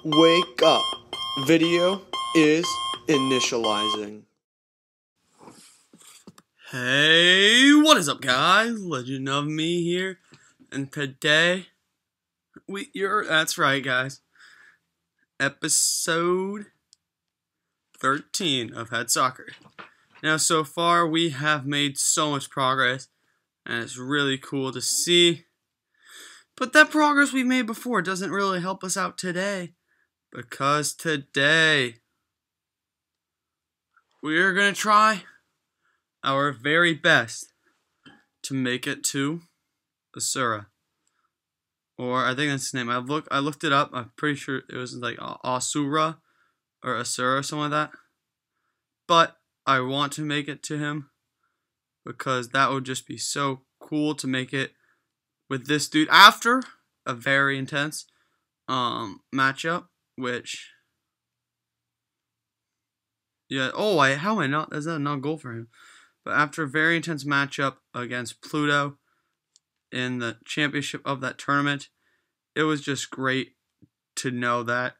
Wake up. Video is initializing. Hey, what is up, guys? Legend of Me here, and today that's right, guys. Episode 13 of Head Soccer. Now, so far we have made so much progress, and it's really cool to see. But that progress we made before doesn't really help us out today, because today we're gonna try our very best to make it to Asura. Or I think that's his name. I looked it up. I'm pretty sure it was like Asura or Asura or something like that. But I want to make it to him because that would just be so cool to make it with this dude after a very intense matchup, which how am I not? Is that not a goal for him? But after a very intense matchup against Pluto in the championship of that tournament, it was just great to know that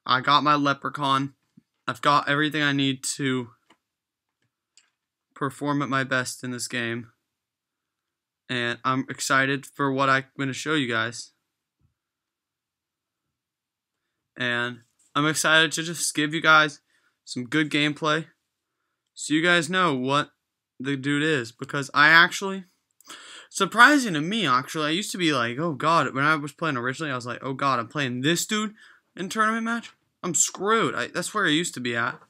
I got my Leprechaun. I've got everything I need to perform at my best in this game. And I'm excited for what I'm going to show you guys. And I'm excited to just give you guys some good gameplay so you guys know what the dude is. Because surprising to me, actually, I used to be like, oh god, when I was playing originally, I was like, oh god, I'm playing this dude in tournament match? I'm screwed. That's where I used to be at.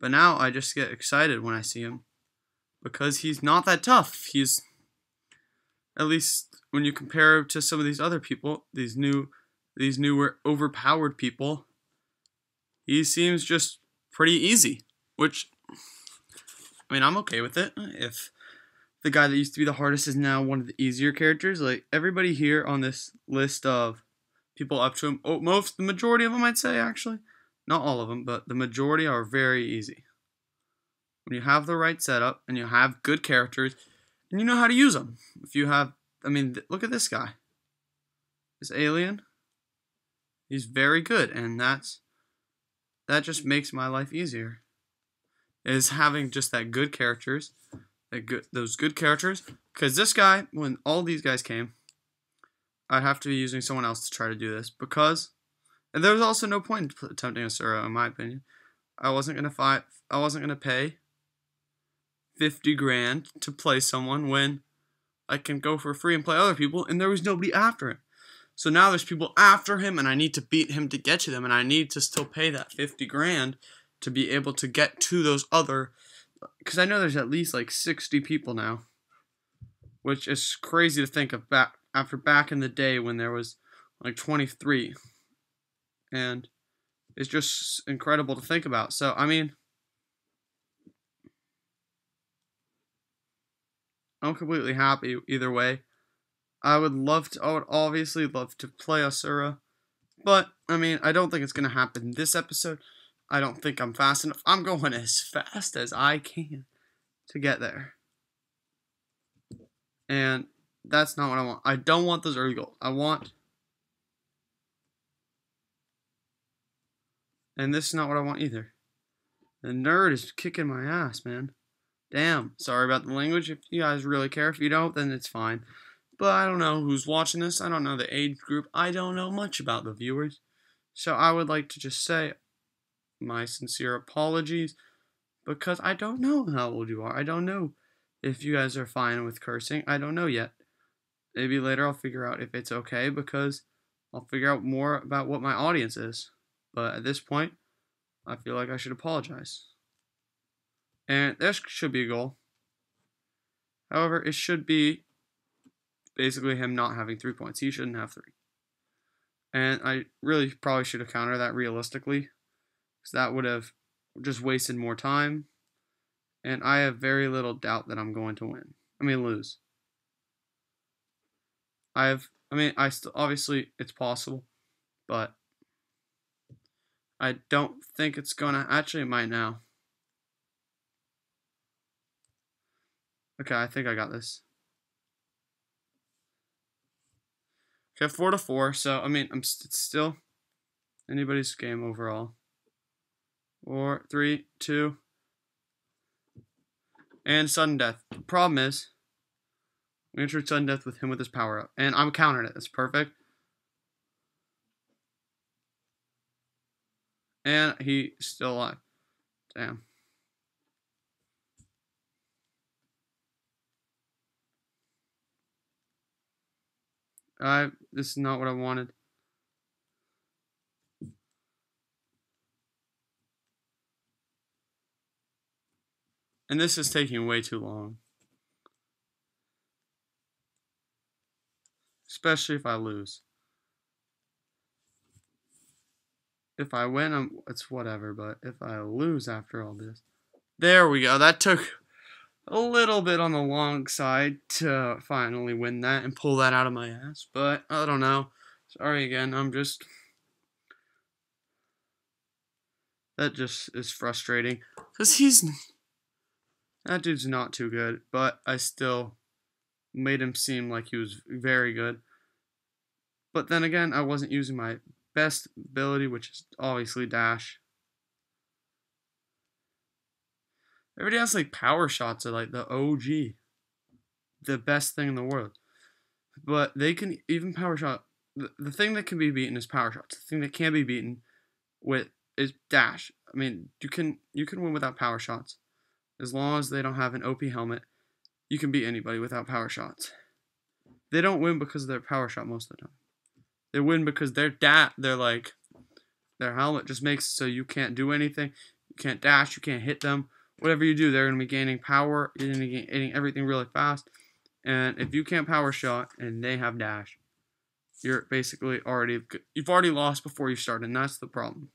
But now I just get excited when I see him. Because he's not that tough. He's, at least when you compare him to some of these other people, these newer overpowered people, he seems just pretty easy. Which, I mean, I'm okay with it. If the guy that used to be the hardest is now one of the easier characters, like everybody here on this list of people up to him, the majority of them, I'd say, actually, not all of them, but the majority are very easy. When you have the right setup and you have good characters and you know how to use them. If you have, I mean, look at this guy, this alien. He's very good, and that just makes my life easier. Is having just that good characters. Those good characters, because this guy, when all these guys came, I'd have to be using someone else to try to do this, and there was also no point in attempting Asura, in my opinion. I wasn't gonna pay 50 grand to play someone when I can go for free and play other people, and there was nobody after him. So now there's people after him, and I need to beat him to get to them, and I need to still pay that 50 grand to be able to get to those other. Because I know there's at least like 60 people now, which is crazy to think of back in the day when there was like 23, and it's just incredible to think about. So I mean, I'm completely happy either way. I would obviously love to play Asura, but I mean, I don't think it's gonna happen this episode. I don't think I'm fast enough. I'm going as fast as I can to get there. And that's not what I want. I don't want those early goals. And this is not what I want either. The nerd is kicking my ass, man. Damn. Sorry about the language. If you guys really care. If you don't, then it's fine. But I don't know who's watching this. I don't know the age group. I don't know much about the viewers. So I would like to just say my sincere apologies, because I don't know how old you are. I don't know if you guys are fine with cursing. I don't know yet. Maybe later I'll figure out if it's okay, because I'll figure out more about what my audience is. But at this point, I feel like I should apologize. And this should be a goal. However, it should be basically him not having 3 points. He shouldn't have 3. And I really probably should have countered that realistically, because that would have just wasted more time. And I have very little doubt that I'm going to lose. Obviously it's possible, but I don't think it's gonna. Actually, it might now. Okay, I think I got this. Okay, 4-4. So I mean, it's still anybody's game overall. 4, 3, 2, and sudden death. The problem is, we entered sudden death with him with his power up, and I'm countering it. That's perfect. And he's still alive. Damn. This is not what I wanted. And this is taking way too long. Especially if I lose. If I win, it's whatever, but if I lose after all this. There we go. That took a little bit on the long side to finally win that and pull that out of my ass. But, I don't know. Sorry again. That just is frustrating. Because that dude's not too good. But I still made him seem like he was very good. But then again, I wasn't using my best ability, which is obviously dash. Everybody has like power shots are like the OG, the best thing in the world. But they can even power shot. The thing that can be beaten is power shots. The thing that can't be beaten with is dash. I mean, you can win without power shots, as long as they don't have an OP helmet. You can beat anybody without power shots. They don't win because of their power shot most of the time. They win because their helmet just makes it so you can't do anything. You can't dash. You can't hit them. Whatever you do, they're going to be gaining power. You're going to be gaining everything really fast. And if you can't power shot and they have dash, you're basically you've already lost before you start, and that's the problem.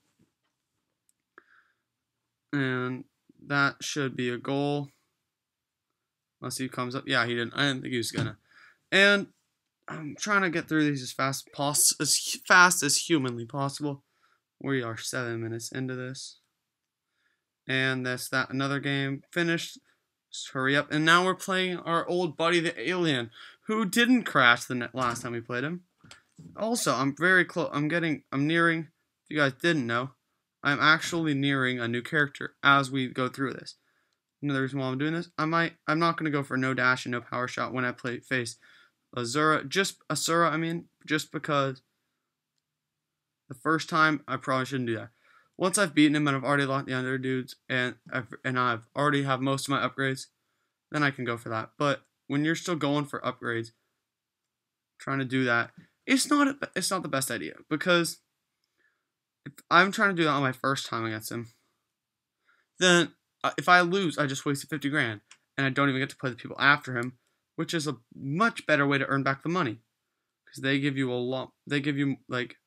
And that should be a goal. Unless he comes up. Yeah, he didn't. I didn't think he was going to. And I'm trying to get through these as fast as humanly possible. We are 7 minutes into this. And another game finished. Just hurry up. And now we're playing our old buddy, the alien, who didn't crash the last time we played him. Also, I'm very close. I'm nearing, if you guys didn't know, I'm actually nearing a new character as we go through this. Another reason why I'm doing this, I'm not going to go for no dash and no power shot when I face Asura, just because the first time I probably shouldn't do that. Once I've beaten him and I've already locked the other dudes and I've already have most of my upgrades, then I can go for that. But when you're still going for upgrades, trying to do that, it's not the best idea, because if I'm trying to do that on my first time against him, then if I lose, I just wasted 50 grand and I don't even get to play the people after him, which is a much better way to earn back the money, because they give you a lot. They give you like,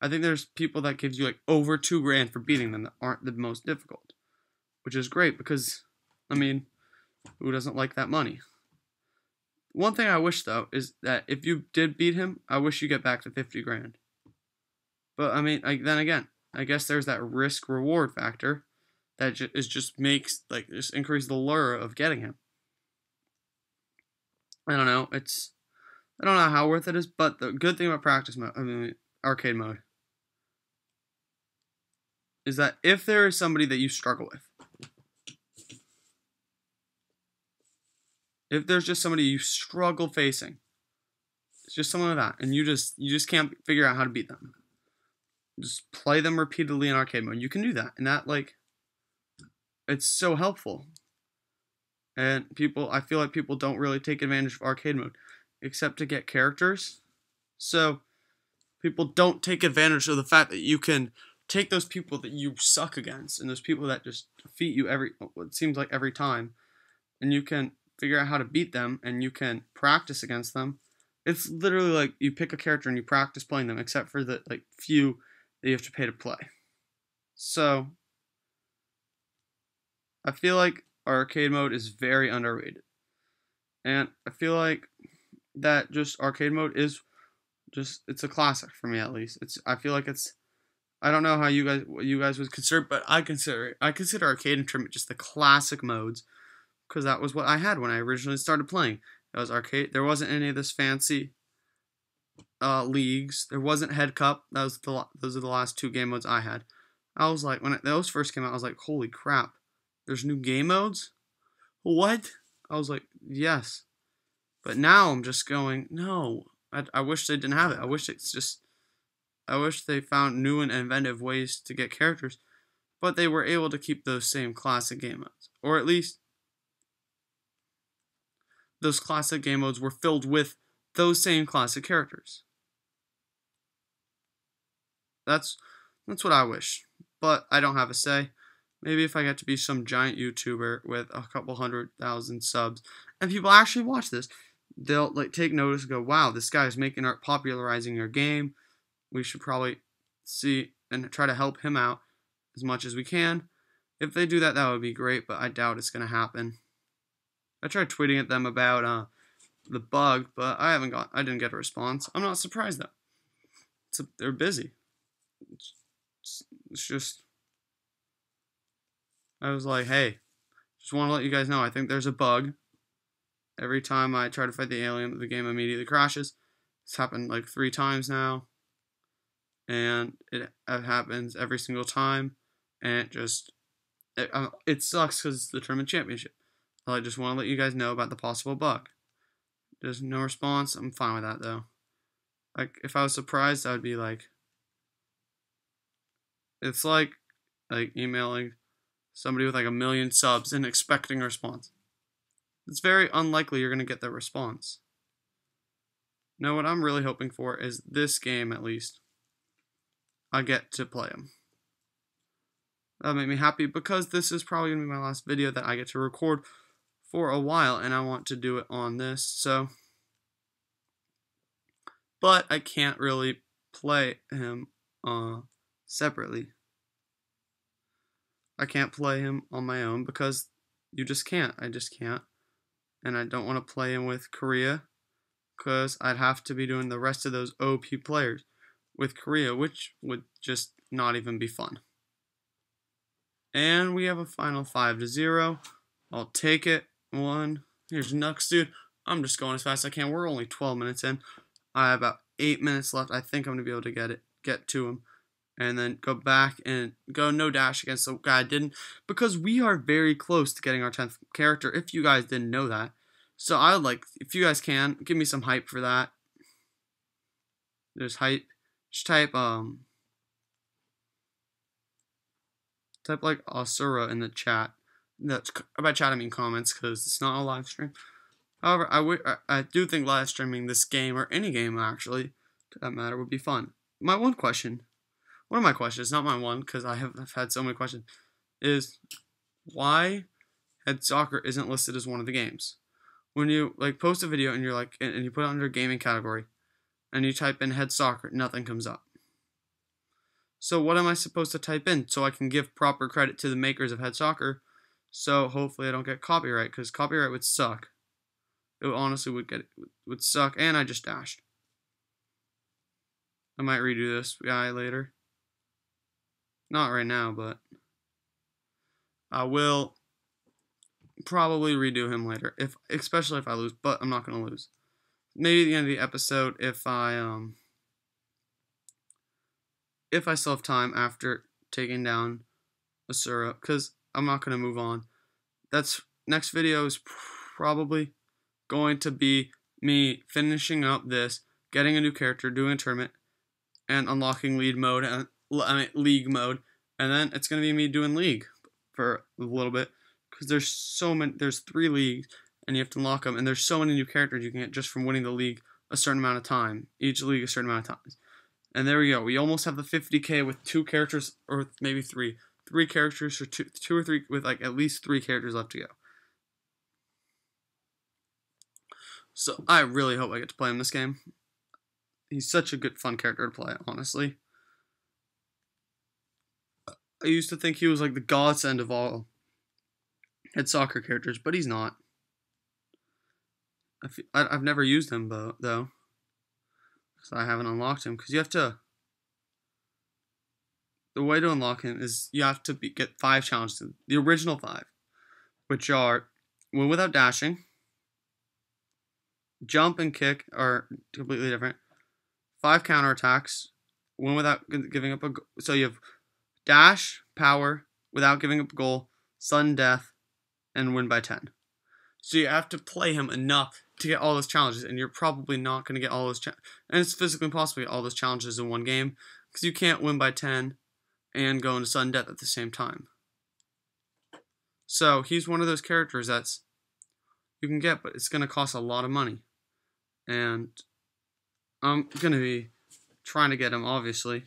I think there's people that gives you like over 2 grand for beating them that aren't the most difficult, which is great because, I mean, who doesn't like that money? One thing I wish though is that if you did beat him, I wish you get back to 50 grand. But I mean, then again, I guess there's that risk reward factor that just makes just increase the lure of getting him. I don't know. I don't know how worth it is, but the good thing about arcade mode, is that if there is somebody that you struggle with, if there's just somebody you struggle facing, it's just someone like that, and you just can't figure out how to beat them, just play them repeatedly in arcade mode. You can do that, and that it's so helpful. And I feel like people don't really take advantage of arcade mode, except to get characters. So people don't take advantage of the fact that you can take those people that you suck against, and those people that just defeat you it seems like every time, and you can figure out how to beat them, and you can practice against them. It's literally like you pick a character and you practice playing them, except for the few that you have to pay to play. So I feel like arcade mode is very underrated, and I feel like that just arcade mode is it's a classic for me, at least. I feel like I don't know what you guys would consider, but I consider arcade and tournament just the classic modes, because that was what I had when I originally started playing. It was arcade. There wasn't any of this fancy leagues. There wasn't Head Cup. Those are the last 2 game modes I had. I was like, when those first came out, I was like, holy crap, there's new game modes? What? I was like, yes. But now I'm just going, no. I wish they didn't have it. I wish they found new and inventive ways to get characters, but they were able to keep those same classic game modes. Or at least those classic game modes were filled with those same classic characters. That's what I wish. But I don't have a say. Maybe if I get to be some giant YouTuber with a couple 100,000 subs, and people actually watch this, they'll like take notice and go, wow, this guy's making art, popularizing your game. We should probably see and try to help him out as much as we can. If they do that, that would be great, but I doubt it's going to happen. I tried tweeting at them about the bug, but I didn't get a response. I'm not surprised though. They're busy. It's just, I was like, hey, just want to let you guys know, I think there's a bug. Every time I try to fight the alien, the game immediately crashes. It's happened like 3 times now. And it happens every single time. And it sucks because it's the tournament championship. I just want to let you guys know about the possible bug. There's no response. I'm fine with that though. Like, if I was surprised, I would be like, it's like emailing somebody with like 1 million subs and expecting a response. It's very unlikely you're going to get that response. No, what I'm really hoping for is this game, at least, I get to play them. That'll make me happy because this is probably going to be my last video that I get to record for a while, and I want to do it on this, so. But I can't really play him separately. I can't play him on my own because you just can't. I just can't. And I don't want to play him with Korea because I'd have to be doing the rest of those OP players with Korea, which would just not even be fun. And we have a final 5-0. I'll take it. 1. Here's Nux, dude. I'm just going as fast as I can. We're only 12 minutes in. I have about 8 minutes left. I think I'm going to be able to get to him. And then go back and go no dash against the guy I didn't. Because we are very close to getting our 10th character, if you guys didn't know that. So I would like, if you guys can, give me some hype for that. There's hype. Just type like Asura in the chat. That's, by chat I mean comments, because it's not a live stream. However, I do think live streaming this game, or any game actually, to that matter, would be fun. One of my questions, not my one, because I've had so many questions, is why Head Soccer isn't listed as one of the games. When you like post a video and you're like, and you put it under gaming category, and you type in Head Soccer, nothing comes up. So what am I supposed to type in so I can give proper credit to the makers of Head Soccer? So hopefully I don't get copyright, because copyright would suck. It honestly would suck, and I just dashed. I might redo this guy later. Not right now, but I will probably redo him later, especially if I lose, but I'm not going to lose. Maybe at the end of the episode if I still have time after taking down Asura, because I'm not going to move on. Next video is probably going to be me finishing up this, getting a new character, doing a tournament, and unlocking league mode, and then it's going to be me doing league for a little bit, because there's 3 leagues, and you have to unlock them, and there's so many new characters you can get just from winning the league a certain amount of time, each league a certain amount of times. And there we go, we almost have the 50k with 2 characters, or maybe 3 characters, or 2 or 3, with like at least 3 characters left to go. So I really hope I get to play him this game. He's such a good, fun character to play, honestly. I used to think he was like the godsend of all Head Soccer characters, but he's not. I've never used him, though, because I haven't unlocked him, because you have to... The way to unlock him is you have to get 5 challenges, the original 5, which are win without dashing, jump and kick are completely different, 5 counterattacks, win without giving up a goal. So you have dash, power, without giving up a goal, sudden death, and win by 10. So you have to play him enough to get all those challenges, and you're probably not going to get all those and it's physically impossible to get all those challenges in one game, because you can't win by 10 and go into sudden death at the same time. So he's one of those characters that's you can get, but it's going to cost a lot of money. And I'm going to be trying to get him, obviously.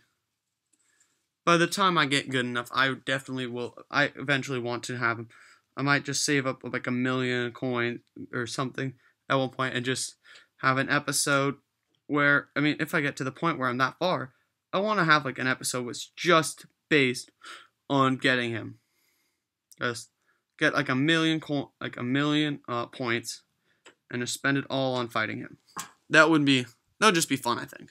By the time I get good enough, I definitely will. I eventually want to have him. I might just save up like 1 million coins or something at one point and just have an episode where, I mean, if I get to the point where I'm that far, I want to have like an episode that's just based on getting him. Just get like 1 million points and just spend it all on fighting him. That would just be fun, I think.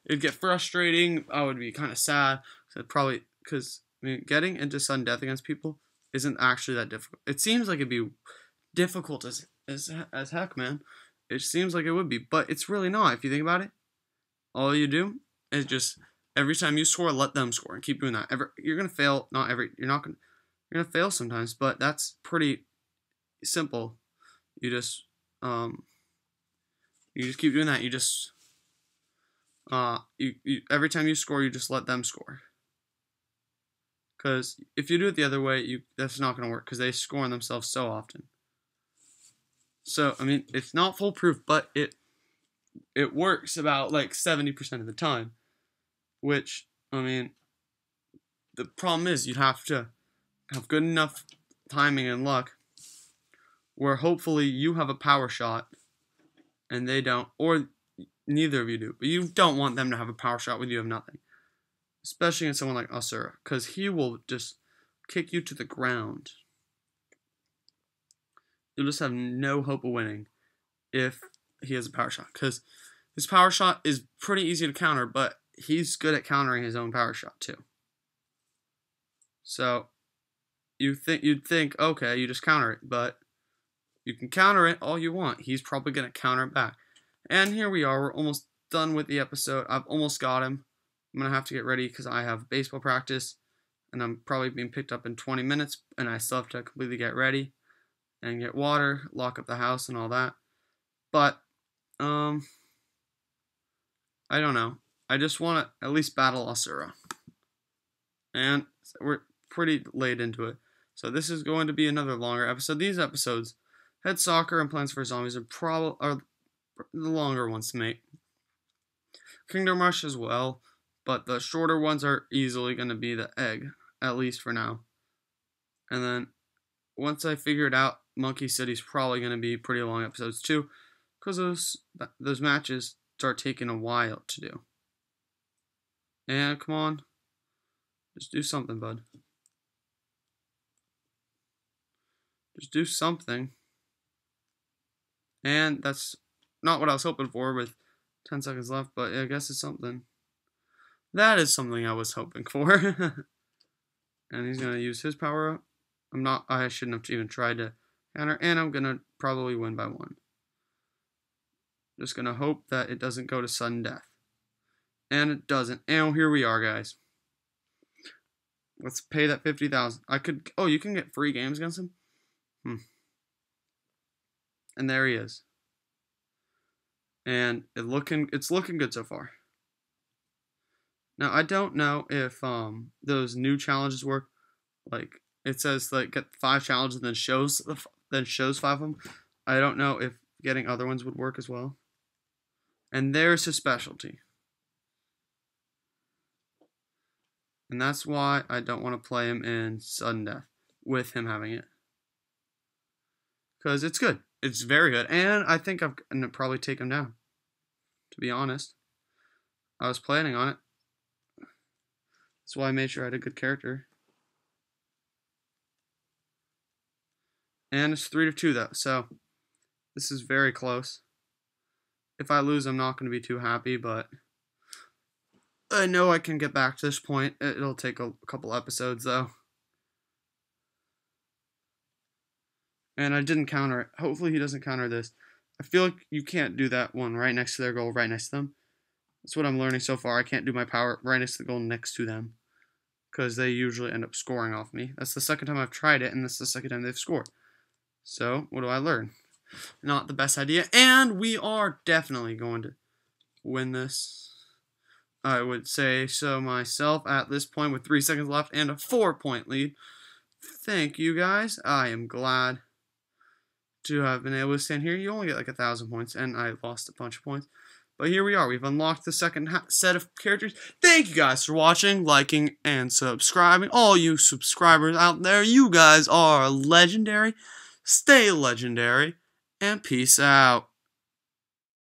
It'd get frustrating. I would be kind of sad. Because getting into sudden death against people isn't actually that difficult. It seems like it'd be difficult as heck, man. It seems like it would be, but it's really not. If you think about it, all you do is just every time you score, let them score and keep doing that. You're gonna fail. You're gonna fail sometimes, but that's pretty simple. You just keep doing that. You just every time you score, you just let them score. Because if you do it the other way, that's not going to work, because they score on themselves so often. So, I mean, it's not foolproof, but it works about like 70% of the time. Which, I mean, the problem is you'd have to have good enough timing and luck where hopefully you have a power shot and they don't, or neither of you do. But you don't want them to have a power shot when you have nothing. Especially in someone like Asura, because he will just kick you to the ground. You'll just have no hope of winning if he has a power shot, because his power shot is pretty easy to counter, but he's good at countering his own power shot too. So you'd think, okay, you just counter it, but you can counter it all you want. He's probably going to counter it back. And here we are. We're almost done with the episode. I've almost got him. I'm going to have to get ready because I have baseball practice, and I'm probably being picked up in 20 minutes, and I still have to completely get ready and get water, lock up the house, and all that. But, I don't know. I just want to at least battle Asura. And we're pretty late into it. So this is going to be another longer episode. These episodes, Head Soccer and Plants vs. Zombies, are the longer ones to make. Kingdom Rush as well. But the shorter ones are easily going to be the egg, at least for now. And then, once I figure it out, Monkey City's probably going to be pretty long episodes too, because those matches start taking a while to do. And come on, just do something, bud. Just do something. And that's not what I was hoping for with 10 seconds left, but I guess it's something. That is something I was hoping for. And he's going to use his power up. I shouldn't have even tried to counter. And I'm going to probably win by 1. Just going to hope that it doesn't go to sudden death. And it doesn't. And here we are, guys. Let's pay that 50,000. You can get free games against him? And there he is. And it's looking good so far. Now, I don't know if those new challenges work. Like, it says, like, get 5 challenges and then shows 5 of them. I don't know if getting other ones would work as well. And there's his specialty. And that's why I don't want to play him in sudden death with him having it. Because it's good. It's very good. And I think I'm going to probably take him down. To be honest. I was planning on it. That's why I made sure I had a good character. And it's 3-2 though, so this is very close. If I lose, I'm not going to be too happy, but I know I can get back to this point. It'll take a couple episodes though. And I didn't counter it. Hopefully he doesn't counter this. I feel like you can't do that one right next to their goal, right next to them. That's what I'm learning so far. I can't do my power right next to the goal next to them, because they usually end up scoring off me. That's the second time I've tried it, and that's the second time they've scored. So, what do I learn? Not the best idea, and we are definitely going to win this. I would say so myself at this point with 3 seconds left and a 4-point lead. Thank you, guys. I am glad to have been able to stand here. You only get like 1,000 points, and I lost a bunch of points. But here we are. We've unlocked the second set of characters. Thank you guys for watching, liking, and subscribing. All you subscribers out there, you guys are legendary. Stay legendary, and peace out.